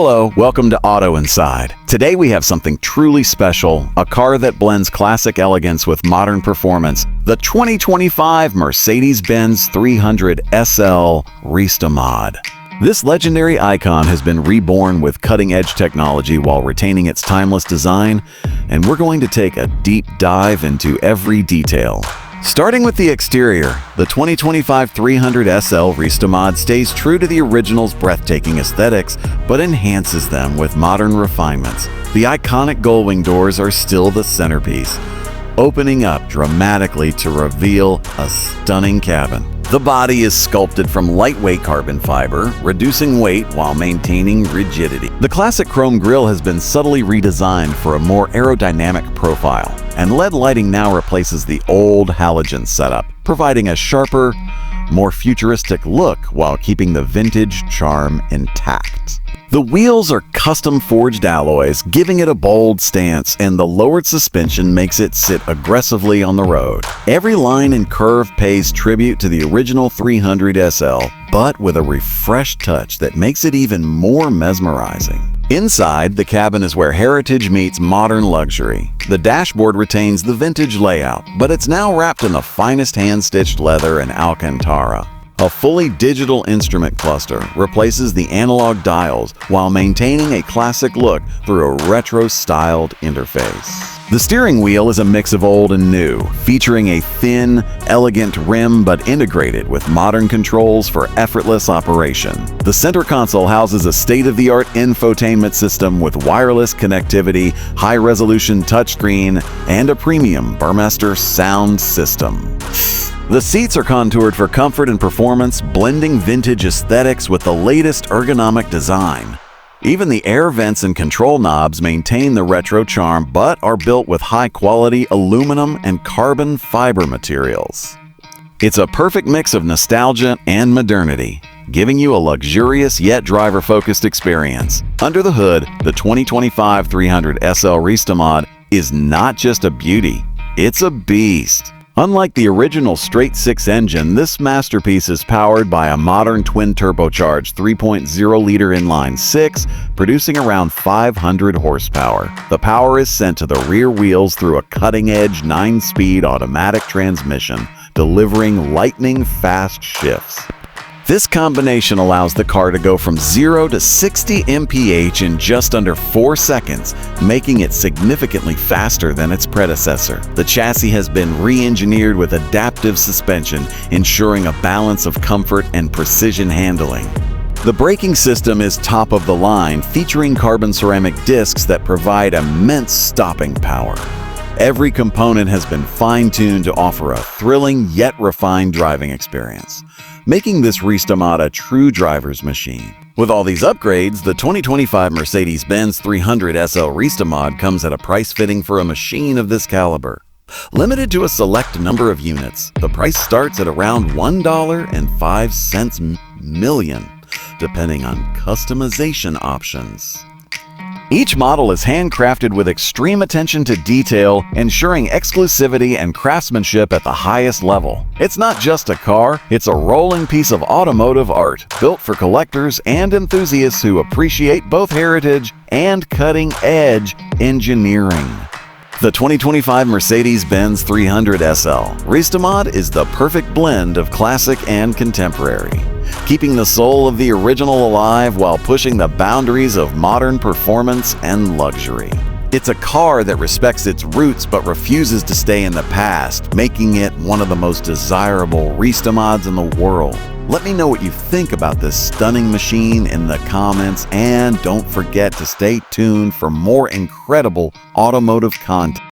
Hello, welcome to Auto Inside. Today we have something truly special, a car that blends classic elegance with modern performance, the 2025 Mercedes-Benz 300SL Restomod. This legendary icon has been reborn with cutting-edge technology while retaining its timeless design, and we're going to take a deep dive into every detail. Starting with the exterior, the 2025 300SL Restomod stays true to the original's breathtaking aesthetics, but enhances them with modern refinements. The iconic Gullwing doors are still the centerpiece, opening up dramatically to reveal a stunning cabin. The body is sculpted from lightweight carbon fiber, reducing weight while maintaining rigidity. The classic chrome grille has been subtly redesigned for a more aerodynamic profile, and LED lighting now replaces the old halogen setup, providing a sharper, more futuristic look while keeping the vintage charm intact. The wheels are custom-forged alloys, giving it a bold stance, and the lowered suspension makes it sit aggressively on the road. Every line and curve pays tribute to the original 300SL, but with a refreshed touch that makes it even more mesmerizing. Inside, the cabin is where heritage meets modern luxury. The dashboard retains the vintage layout, but it's now wrapped in the finest hand-stitched leather and Alcantara. A fully digital instrument cluster replaces the analog dials while maintaining a classic look through a retro-styled interface. The steering wheel is a mix of old and new, featuring a thin, elegant rim but integrated with modern controls for effortless operation. The center console houses a state-of-the-art infotainment system with wireless connectivity, high-resolution touchscreen, and a premium Burmester sound system. The seats are contoured for comfort and performance, blending vintage aesthetics with the latest ergonomic design. Even the air vents and control knobs maintain the retro charm but are built with high-quality aluminum and carbon fiber materials. It's a perfect mix of nostalgia and modernity, giving you a luxurious yet driver-focused experience. Under the hood, the 2025 300SL Restomod is not just a beauty, it's a beast. Unlike the original straight-six engine, this masterpiece is powered by a modern twin-turbocharged 3.0-liter inline-six, producing around 500 horsepower. The power is sent to the rear wheels through a cutting-edge 9-speed automatic transmission, delivering lightning-fast shifts. This combination allows the car to go from 0 to 60 mph in just under 4 seconds, making it significantly faster than its predecessor. The chassis has been re-engineered with adaptive suspension, ensuring a balance of comfort and precision handling. The braking system is top of the line, featuring carbon ceramic discs that provide immense stopping power. Every component has been fine-tuned to offer a thrilling yet refined driving experience, making this Restomod a true driver's machine. With all these upgrades, the 2025 Mercedes-Benz 300SL Restomod comes at a price fitting for a machine of this caliber. Limited to a select number of units, the price starts at around $1.05 million, depending on customization options. Each model is handcrafted with extreme attention to detail, ensuring exclusivity and craftsmanship at the highest level. It's not just a car, it's a rolling piece of automotive art, built for collectors and enthusiasts who appreciate both heritage and cutting-edge engineering. The 2025 Mercedes-Benz 300SL Restomod is the perfect blend of classic and contemporary, keeping the soul of the original alive while pushing the boundaries of modern performance and luxury. It's a car that respects its roots but refuses to stay in the past, making it one of the most desirable Restomods in the world. Let me know what you think about this stunning machine in the comments, and don't forget to stay tuned for more incredible automotive content.